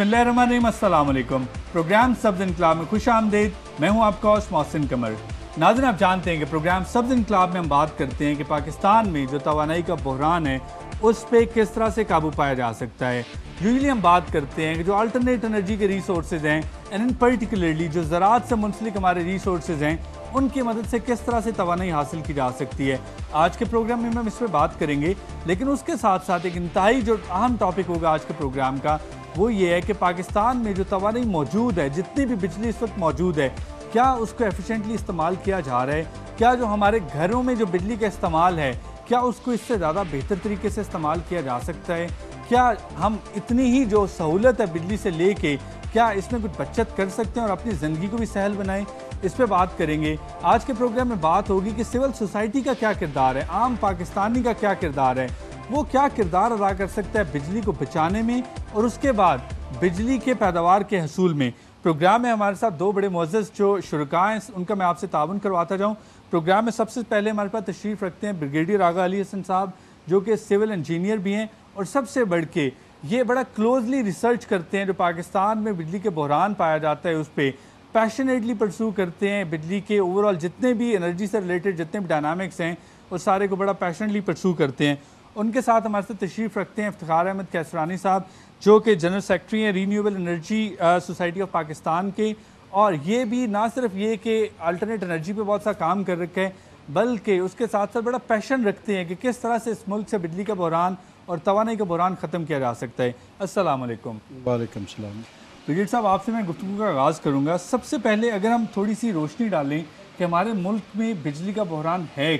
बिस्मिल्लाहिर्रहमानिर्रहीम, अस्सलाम वालेकुम। प्रोग्राम सब्ज़ इनकलाब में खुश आमदीद। मैं हूं आपका होस्ट मोहसिन कमर। नाज़रीन, आप जानते हैं कि प्रोग्राम सब्ज़ इनकलाब में हम बात करते हैं कि पाकिस्तान में जो तवानाई का बहरान है उस पर किस तरह से काबू पाया जा सकता है। यूजली हम बात करते हैं कि जो अल्टरनेट एनर्जी के रिसोर्सेज हैं एंड इन पर्टिकुलरली जो ज़राअत से मुंसलिक हमारे रिसोर्सेज हैं उनकी मदद से किस तरह से तवानाई हासिल की जा सकती है। आज के प्रोग्राम में हम इस पर बात करेंगे, लेकिन उसके साथ साथ एक इंतहाई जो अहम टॉपिक होगा आज के प्रोग्राम का वो ये है कि पाकिस्तान में जो तवानाई मौजूद है, जितनी भी बिजली इस वक्त मौजूद है, क्या उसको एफिशिएंटली इस्तेमाल किया जा रहा है? क्या जो हमारे घरों में जो बिजली का इस्तेमाल है क्या उसको इससे ज़्यादा बेहतर तरीके से इस्तेमाल किया जा सकता है? क्या हम इतनी ही जो सहूलत है बिजली से लेके क्या इसमें कुछ बचत कर सकते हैं और अपनी ज़िंदगी को भी सहल बनाएं? इस पे बात करेंगे। आज के प्रोग्राम में बात होगी कि सिविल सोसाइटी का क्या किरदार है, आम पाकिस्तानी का क्या किरदार है, वो क्या किरदार अदा कर सकता है बिजली को बचाने में और उसके बाद बिजली के पैदावार के हसूल में। प्रोग्राम में हमारे साथ दो बड़े मुअज़्ज़ज़ जो शुरका हैं, उनका मैं आपसे ताउन करवाता जाऊँ। प्रोग्राम में सबसे पहले हमारे पास तशरीफ़ रखते हैं ब्रिगेडियर आगा अली हसन साहब, जो कि सिविल इंजीनियर भी हैं और सबसे बढ़ के ये बड़ा क्लोजली रिसर्च करते हैं जो पाकिस्तान में बिजली के बहरान पाया जाता है उस पर पैशनेटली परसू करते हैं। बिजली के ओवरऑल जितने भी एनर्जी से रिलेटेड जितने भी डायनामिक्स हैं उस सारे को बड़ा पैशनेटली परसू करते हैं। उनके साथ हमारे साथ तशरीफ़ रखते हैं इफ्तिखार अहमद कैसरानी साहब, जो कि जनरल सेक्रेटरी हैं renewable energy society of Pakistan के, और ये भी ना सिर्फ ये कि अल्टरनेट एनर्जी पे बहुत सा काम कर रखा है बल्कि उसके साथ साथ बड़ा पैशन रखते हैं कि किस तरह से इस मुल्क से बिजली का बहरान और तवानाई का बहरान ख़त्म किया जा सकता है। अस्सलाम वालेकुम। वालेकुम सलाम। ब्रिगेडियर साहब, आपसे मैं गुफ्तगू का आगाज़ करूँगा। सबसे पहले अगर हम थोड़ी सी रोशनी डालें कि हमारे मुल्क में बिजली का बहरान है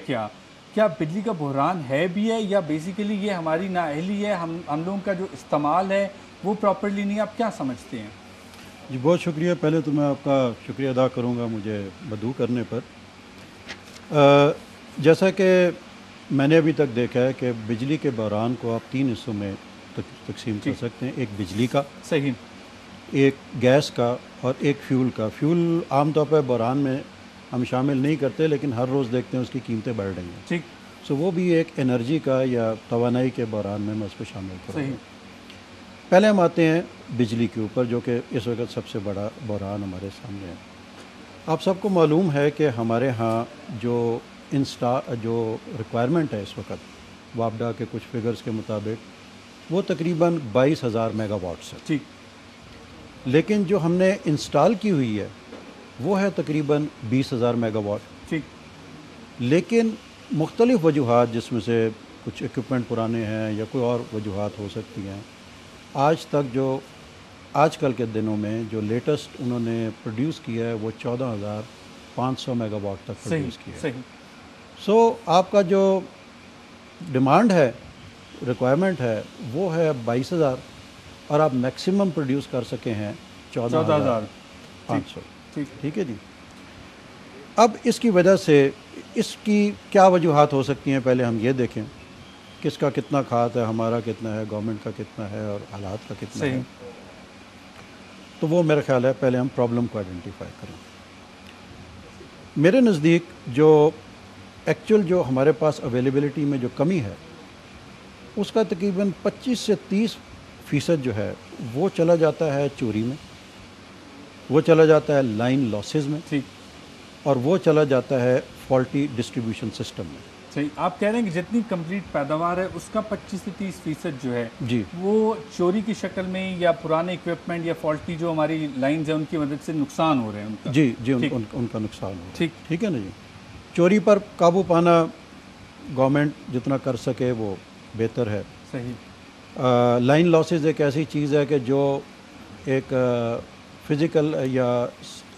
क्या बिजली का बहरान है भी है या बेसिकली ये हमारी नाअहली है, हम लोगों का जो इस्तेमाल है वो प्रॉपर्ली नहीं, आप क्या समझते हैं? जी बहुत शुक्रिया। पहले तो मैं आपका शुक्रिया अदा करूँगा मुझे मदऊ करने पर। जैसा कि मैंने अभी तक देखा है कि बिजली के बहरान को आप तीन हिस्सों में तकसीम कर सकते हैं। एक बिजली का, सही, एक गैस का और एक फ्यूल का। फ्यूल आमतौर पर बहरान में हम शामिल नहीं करते, लेकिन हर रोज़ देखते हैं उसकी कीमतें बढ़ रही हैं। ठीक, सो वो भी एक एनर्जी का या तवानाई के बहरान में मैं उस पर शामिल करूँगा। पहले हम आते हैं बिजली के ऊपर, जो कि इस वक्त सबसे बड़ा बहरान हमारे सामने है। आप सबको मालूम है कि हमारे यहाँ जो जो रिक्वायरमेंट है इस वक्त वापडा के कुछ फिगर्स के मुताबिक वो तकरीबन 22,000 मेगावाट्स है। ठीक, लेकिन जो हमने इंस्टॉल की हुई है वो है तकरीबन 20,000 मेगावाट। ठीक, लेकिन मुख्तलिफ़ वजूहात, जिसमें से कुछ इक्विपमेंट पुराने हैं या कोई और वजूहात हो सकती हैं, आज तक जो आजकल के दिनों में जो लेटेस्ट उन्होंने प्रोड्यूस किया है वो 14,500 मेगावाट तक प्रोड्यूस किया है। सो आपका जो डिमांड है, रिक्वायरमेंट है, वो है 22,000 और आप मैक्सिमम प्रोड्यूस कर सके हैं 14,500। ठीक है जी। अब इसकी वजह से इसकी क्या वजूहात हो सकती हैं, पहले हम ये देखें किसका कितना खात है, हमारा कितना है, गवर्नमेंट का कितना है और हालात का कितना है। तो वो मेरा ख्याल है पहले हम प्रॉब्लम को आइडेंटिफाई करें। मेरे नज़दीक जो एक्चुअल जो हमारे पास अवेलेबिलिटी में जो कमी है उसका तकरीबन 25 से 30% जो है वो चला जाता है चोरी में, वो चला जाता है लाइन लॉसेस में, ठीक, और वो चला जाता है फॉल्टी डिस्ट्रीब्यूशन सिस्टम में। सही, आप कह रहे हैं कि जितनी कंप्लीट पैदावार है उसका 25 से 30% जो है जी वो चोरी की शक्ल में या पुराने इक्विपमेंट या फॉल्टी जो हमारी लाइंस हैं उनकी मदद से नुकसान हो रहे हैं उनका। जी उनका नुकसान हो। ठीक है ना जी। चोरी पर काबू पाना गवर्नमेंट जितना कर सके वो बेहतर है। सही। लाइन लॉसेस एक ऐसी चीज़ है कि जो एक फ़िज़िकल या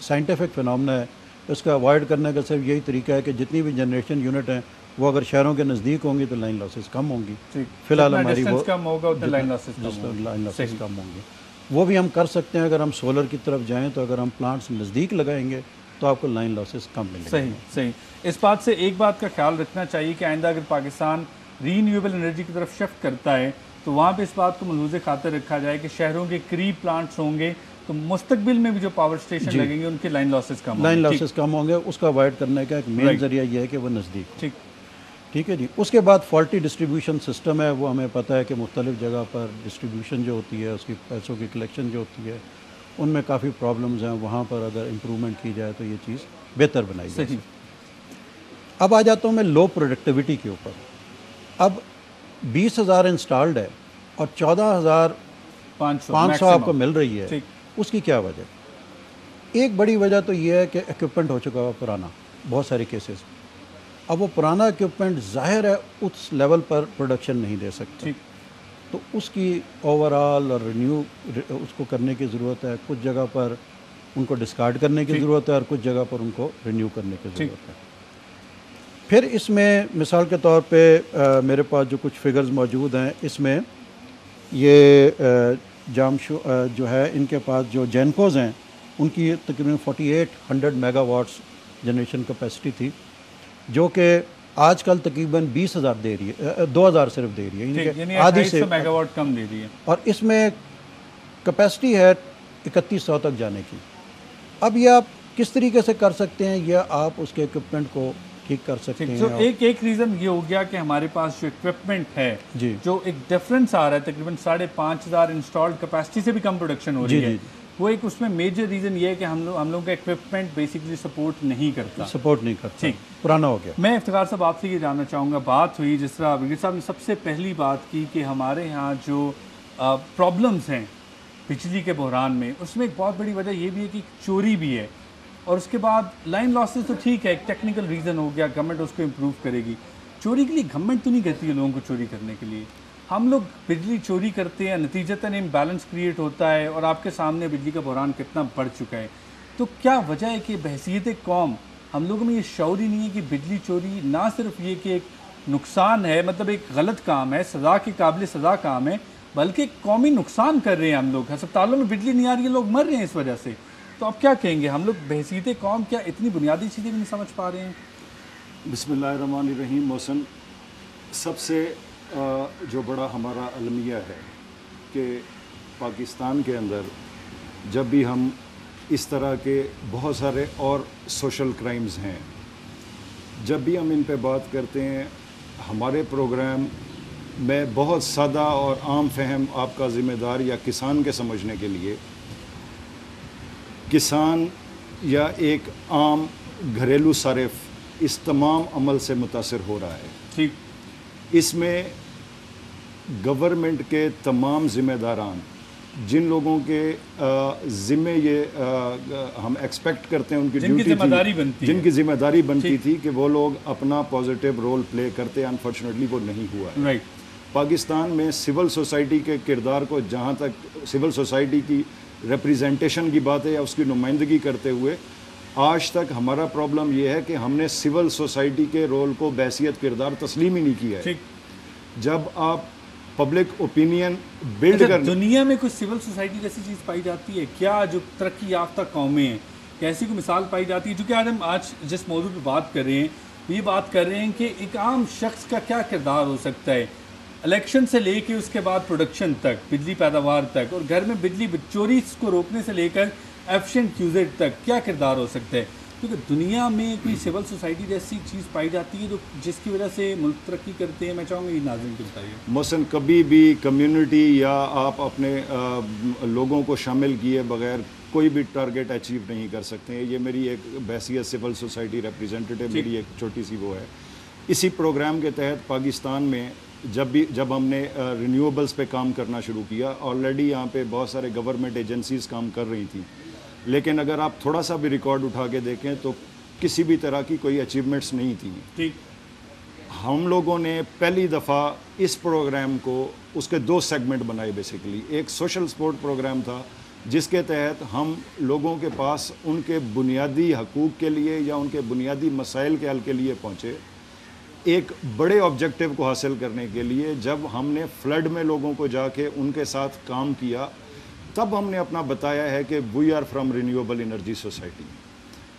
साइंटिफिक फिनोमेना है, उसका अवॉइड करने का सिर्फ यही तरीका है कि जितनी भी जनरेशन यूनिट हैं वो अगर शहरों के नज़दीक होंगी तो लाइन लॉसेस कम होंगी। फ़िलहाल हमारी वो कम होगा उतना लाइन लॉसेस कम होंगी। वो भी हम कर सकते हैं अगर हम सोलर की तरफ जाएँ, तो अगर हम प्लांट्स नज़दीक लगाएंगे तो आपको लाइन लॉसेस कम मिलेंगे। सही। इस बात से एक बात का ख्याल रखना चाहिए कि आइंदा अगर पाकिस्तान रीन्यूएबल एनर्जी की तरफ शिफ्ट करता है तो वहाँ पे इस बात को मलूज़ खातिर रखा जाए कि शहरों के करीब प्लांट्स होंगे तो मुस्तकबिल में भी जो पावर स्टेशन लगेंगे उनके लाइन लॉसेस कम होंगे। उसका अवॉइड करने का एक मेन ज़रिया ये है कि वो नज़दीक। ठीक। ٹھیک ہے جی. اس کے بعد فالٹی ڈسٹریبیوشن سسٹم ہے، وہ ہمیں پتہ ہے کہ مختلف جگہ پر ڈسٹریبیوشن جو ہوتی ہے، اس کی پیسوں کی کلیکشن جو ہوتی ہے، ان میں کافی پرابلمز ہیں. وہاں پر اگر امپرومنٹ کی جائے تو یہ چیز بہتر بنائی جائے. صحیح. اب آ جاتا ہوں میں لو پروڈکٹیوٹی کے اوپر. اب 20,000 انسٹالڈ ہے اور 14,500 آپ کو مل رہی ہے. اس کی کیا وجہ؟ ایک بڑی وجہ تو یہ ہے کہ ایکوپمنٹ ہو چکا ہوا پرانا بہت سارے کیسز. اب وہ پرانا ایکوپمنٹ ظاہر ہے اس لیول پر پروڈکشن نہیں دے سکتا، تو اس کی اوور آل اور رینیو اس کو کرنے کی ضرورت ہے. کچھ جگہ پر ان کو ڈسکارڈ کرنے کی ضرورت ہے اور کچھ جگہ پر ان کو رینیو کرنے کی ضرورت ہے. پھر اس میں مثال کے طور پہ میرے پاس جو کچھ فگرز موجود ہیں، اس میں یہ جو ہے ان کے پاس جو جینکوز ہیں ان کی تقریباً 4800 میگا واٹس جنریشن کیپیسٹی تھی، جو کہ آج کل تقریباً 20,000 دے رہی ہے، 2,000 صرف دے رہی ہے، یعنی آدھی سے میگا واٹ کم دے رہی ہے. اور اس میں کیپیسٹی ہے 3100 تک جانے کی. اب یہ آپ کس طریقے سے کر سکتے ہیں، یا آپ اس کے ایکوپمنٹ کو ٹھیک کر سکتے ہیں. ایک ریزن یہ ہو گیا کہ ہمارے پاس جو ایکوپمنٹ ہے جو ایک ڈفرنس آ رہا ہے تقریباً 5,500 انسٹالڈ کیپیسٹی سے بھی کم پروڈکشن ہو رہی ہے، وہ ایک اس میں میجر ریزن یہ ہے کہ ہم لوگوں کا ایکوپمنٹ بیسیکلی سپورٹ نہیں کرتا. پرانا ہو گیا. میں افتخار صاحب آپ سے یہ جاننا چاہوں گا، بات ہوئی جس طرح برگیڈ صاحب نے سب سے پہلی بات کی کہ ہمارے ہاں جو پرابلمز ہیں بجلی کے بحران میں، اس میں ایک بہت بڑی وجہ یہ بھی ہے کہ چوری بھی ہے، اور اس کے بعد لائن لاسز تو ٹھیک ہے، ایک ٹیکنیکل ریزن ہو گیا، گورنمنٹ اس کو امپروو کرے گی. چوری کے لیے گورنمنٹ تو نہیں کرتی ہے لوگوں کو چوری کرنے کے لیے، ہم لوگ بجلی چوری کرتے ہیں، نتیجتاً امبیلنس کریٹ ہوتا ہے، اور آپ کے سامنے بجلی کا بحران کتنا بڑھ چکا ہے. تو کیا وجہ ہے کہ بحیثیت قوم ہم لوگوں میں یہ شعور ہی نہیں ہے کہ بجلی چوری نہ صرف یہ کہ ایک نقصان ہے، مطلب ایک غلط کام ہے، سزا کے قابل سزا کام ہے، بلکہ ایک قومی نقصان کر رہے ہیں ہم لوگ. ہسپتالوں میں بجلی نہیں آ رہی ہے، لوگ مر رہے ہیں اس وجہ سے. تو آپ کیا کہیں گے، ہم لوگ بحیثیت قوم کیا اتنی بنیادی چیزیں بھی نہیں سمجھ پا رہے ہیں؟ بسم اللہ الرحمن الرحیم. محسن، سب سے جو بڑا ہمارا المیہ ہے کہ پاکستان کے اندر جب بھی ہم اس طرح کے بہت سارے اور سوشل کرائمز ہیں، جب بھی ہم ان پہ بات کرتے ہیں، ہمارے پروگرام میں بہت سادہ اور عام فہم آپ کا ذمہ دار یا کسان کے سمجھنے کے لیے، کسان یا ایک عام گھریلو صارف اس تمام عمل سے متاثر ہو رہا ہے. اس میں گورنمنٹ کے تمام ذمہ داران، جن لوگوں کے ذمے یہ ہم ایکسپیکٹ کرتے ہیں ان کی ڈیوٹی تھی، جن کی ذمہ داری بنتی تھی کہ وہ لوگ اپنا پازیٹیو رول پلے کرتے، انفارچونیٹلی وہ نہیں ہوا ہے. پاکستان میں سول سوسائٹی کے کردار کو، جہاں تک سول سوسائٹی کی ریپریزنٹیشن کی بات ہے یا اس کی نمائندگی کرتے ہوئے، آج تک ہمارا پرابلم یہ ہے کہ ہم نے سول سوسائٹی کے رول کو بحیثیت کردار تسلیم ہی نہیں کیا ہے. جب آپ پبلک اوپینین بلڈ کر، دنیا میں کوئی سول سوسائٹی جیسی چیز پائی جاتی ہے کیا جو ترقی یافتہ قومیں ہیں، کیسی کوئی مثال پائی جاتی ہے؟ چونکہ آج جس موضوع پہ بات کر رہے ہیں، یہ بات کر رہے ہیں کہ ایک عام شخص کا کیا کردار ہو سکتا ہے الیکشن سے لے کے اس کے بعد پروڈکشن تک، بجلی پیداوار تک، اور گھر میں بجلی چوری کو روکنے سے لے کر ایفیشینٹ یوزیج تک کیا کردار ہو سکتا ہے. کیونکہ دنیا میں کوئی سول سوسائٹی جیسی چیز پائی جاتی ہے جس کی وجہ سے ملک ترقی کرتے ہیں. میں چاہوں گا یہ ناظرین کو بتائیے. مثلاً کبھی بھی کمیونٹی یا آپ اپنے لوگوں کو شامل کیے بغیر کوئی بھی ٹارگیٹ اچیو نہیں کر سکتے ہیں. یہ میری ایک بحیثیت سول سوسائٹی ریپریزنٹیٹیو میری ایک چھوٹی سی وہ ہے. اسی پروگرام کے تحت پاکستان میں جب ہم نے رینیویبلز پہ کام کرنا شروع کیا، آلریڈی یہاں پہ بہت سارے گورنمنٹ ایجنسیز کام کر رہی تھیں، لیکن اگر آپ تھوڑا سا بھی ریکارڈ اٹھا کے دیکھیں تو کسی بھی طرح کی کوئی اچیومنٹس نہیں تھیں. ہم لوگوں نے پہلی دفعہ اس پروگرام کو، اس کے 2 سیگمنٹ بنائے بیسیکلی. ایک سوشل سپورٹ پروگرام تھا جس کے تحت ہم لوگوں کے پاس ان کے بنیادی حقوق کے لیے یا ان کے بنیادی مسائل کے حل کے لیے پہنچے. ایک بڑے آبجیکٹیو کو حاصل کرنے کے لیے جب ہم نے فلڈ میں لوگوں کو جا کے ان کے ساتھ کام کیا، تب ہم نے اپنا بتایا ہے کہ we are from renewable energy society.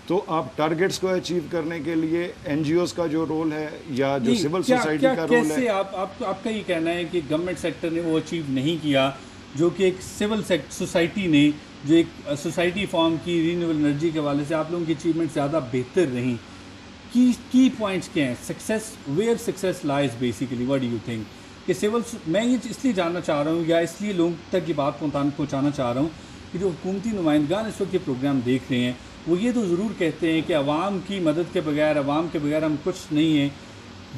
تو آپ ٹارگیٹس کو اچیو کرنے کے لیے این جی اوز کا جو رول ہے یا جو سول سوسائٹی کا رول ہے، آپ کا یہ کہنا ہے کہ گورنمنٹ سیکٹر نے وہ اچیو نہیں کیا جو کہ ایک سول سوسائٹی نے جو ایک سوسائٹی فارم کی رینیویبل انرجی کے حوالے سے آپ لوگوں کی اچیومنٹ زیادہ بہتر رہیں. की पॉइंट्स क्या हैं, success, where success lies basically, what do you think कि सिविल, मैं ये इसलिए जानना चाह रहा हूँ या इसलिए लोगों तक ये बात पहुँचाना चाह रहा हूँ कि जो हुकूमती नुमाइंदगान इस वक्त ये प्रोग्राम देख रहे हैं वो ये तो ज़रूर कहते हैं कि आवाम की मदद के बगैर, आवाम के बगैर हम कुछ नहीं हैं।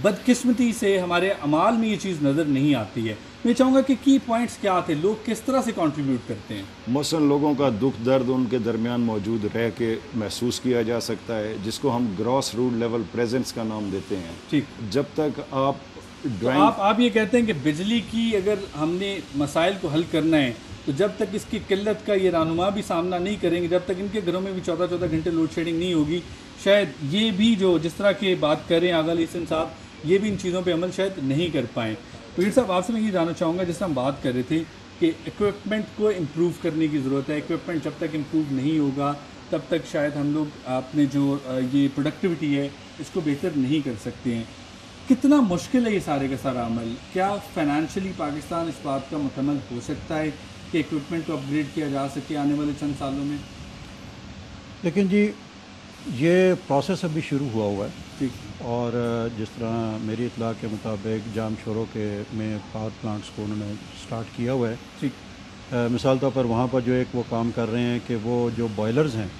बदकिस्मती से हमारे अमाल में ये चीज़ नज़र नहीं आती है। मैं चाहूँगा कि की पॉइंट्स क्या थे, लोग किस तरह से कंट्रीब्यूट करते हैं। मसलन लोगों का दुख दर्द उनके दरमियान मौजूद रह के महसूस किया जा सकता है, जिसको हम ग्रॉस रूट लेवल प्रेजेंस का नाम देते हैं। ठीक, जब तक आप तो आप ये कहते हैं कि बिजली की अगर हमने मसाइल को हल करना है तो जब तक इसकी किल्लत का ये रहनुमा भी सामना नहीं करेंगे, जब तक इनके घरों में भी 14-14 घंटे लोड शेडिंग नहीं होगी, शायद ये भी जो जिस तरह की बात कर रहे हैं आगा हसन साहब, ये भी इन चीज़ों पे अमल शायद नहीं कर पाएँ। तो ये साहब आपसे मैं ये जानना चाहूँगा, जिस तरह हम बात कर रहे थे कि इक्विपमेंट को इम्प्रूव करने की ज़रूरत है, इक्विपमेंट जब तक इम्प्रूव नहीं होगा तब तक शायद हम लोग अपने जो ये प्रोडक्टिविटी है इसको बेहतर नहीं कर सकते हैं। कितना मुश्किल है ये सारे का सारा अमल? क्या फाइनेंशियली पाकिस्तान इस बात का मुकम्मल हो सकता है कि इक्विपमेंट को अपग्रेड किया जा सके आने वाले चंद सालों में? लेकिन जी ये प्रोसेस अभी शुरू हुआ है। ठीक, और जिस तरह मेरी इत्तला के मुताबिक जाम शोरों के में पावर प्लांट्स को उन्होंने स्टार्ट किया हुआ है। ठीक, मिसाल तौर पर वहाँ पर जो एक वो काम कर रहे हैं कि वो जो बॉयलर्स हैं,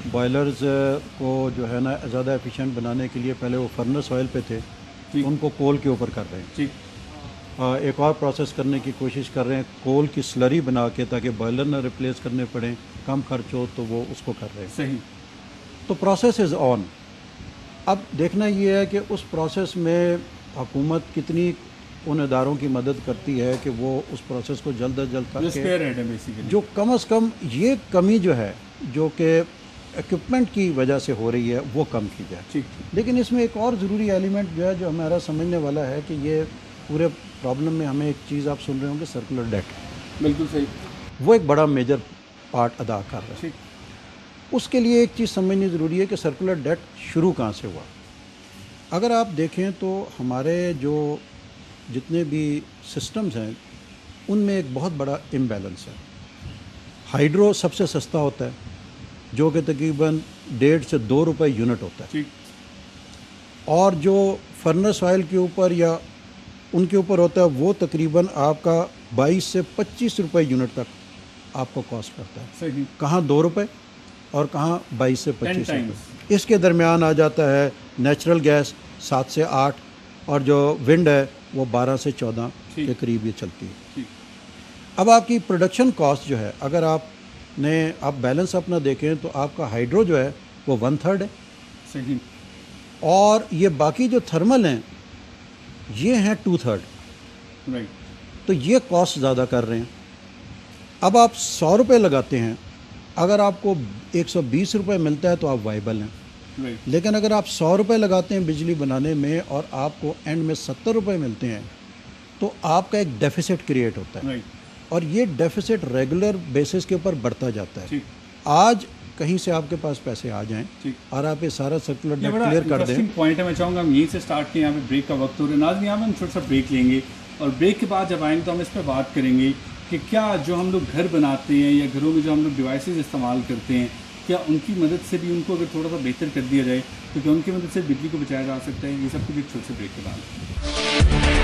बॉयलर्स को जो है ना ज़्यादा एफिशिएंट बनाने के लिए पहले वो फर्नेस ऑयल पे थे, ठीक, उनको कोल के ऊपर कर रहे हैं। ठीक, एक और प्रोसेस करने की कोशिश कर रहे हैं कोल की स्लरी बना के, ताकि बॉयलर ना रिप्लेस करने पड़े, कम खर्च हो, तो वो उसको कर रहे हैं। सही। तो प्रोसेस इज़ ऑन। अब देखना ये है कि उस प्रोसेस में हुकूमत कितनी उन इदारों की मदद करती है कि वो उस प्रोसेस को जल्द अज जल्द करके, जो कम अज़ कम ये कमी जो है जो कि इक्विपमेंट की वजह से हो रही है वो कम की जाए। ठीक, लेकिन इसमें एक और ज़रूरी एलिमेंट जो है जो हमारा समझने वाला है कि ये पूरे प्रॉब्लम में हमें एक चीज़ आप सुन रहे होंगे, सर्कुलर डेट। बिल्कुल सही। वो एक बड़ा मेजर पार्ट अदा कर रहा है। ठीक, उसके लिए एक चीज़ समझनी ज़रूरी है कि सर्कुलर डेट शुरू कहाँ से हुआ। अगर आप देखें तो हमारे जो जितने भी सिस्टम्स हैं उनमें एक बहुत बड़ा इम्बैलेंस है। हाइड्रो सबसे सस्ता होता है जो कि तकरीबन 1.5 से 2 रुपए यूनिट होता है। ठीक, और जो फर्नेस ऑयल के ऊपर या उनके ऊपर होता है वो तकरीबन आपका 22 से 25 रुपए यूनिट तक आपको कॉस्ट करता है। सही। कहाँ 2 रुपए और कहाँ 22 से 25 10 रुपए। इसके दरमियान आ जाता है नेचुरल गैस 7 से 8 और जो विंड है वो 12 से 14 के करीब ये चलती है। ठीक, अब आपकी प्रोडक्शन कॉस्ट जो है, अगर आप बैलेंस अपना देखें तो आपका हाइड्रो जो है वो 1/3 है। सही। और ये बाकी जो थर्मल हैं ये हैं 2/3। राइट। तो ये कॉस्ट ज़्यादा कर रहे हैं। अब आप 100 रुपये लगाते हैं, अगर आपको 120 रुपये मिलता है तो आप वाइबल हैं। राइट। लेकिन अगर आप 100 रुपये लगाते हैं बिजली बनाने में और आपको एंड में 70 रुपये मिलते हैं तो आपका एक डेफिसिट क्रिएट होता है। राइट। और ये डेफिसिट रेगुलर बेसिस के ऊपर बढ़ता जाता है। ठीक। आज कहीं से आपके पास पैसे आ जाएं और आप ये सारा सर्कुलर डेट क्लियर कर दें। पॉइंट है, मैं चाहूँगा हम यहीं से स्टार्ट करें। यहाँ पे ब्रेक का वक्त हो रहा है नाज़रीन, यहाँ पे हम छोटा सा ब्रेक लेंगे और ब्रेक के बाद जब आएंगे तो हम इस पर बात करेंगे कि क्या जो हम लोग घर बनाते हैं या घरों में जो हम लोग डिवाइसेस इस्तेमाल करते हैं, क्या उनकी मदद से भी उनको अगर थोड़ा सा बेहतर कर दिया जाए तो क्या उनकी मदद से बिजली को बचाया जा सकता है? ये सब कुछ एक छोटे से ब्रेक के बाद।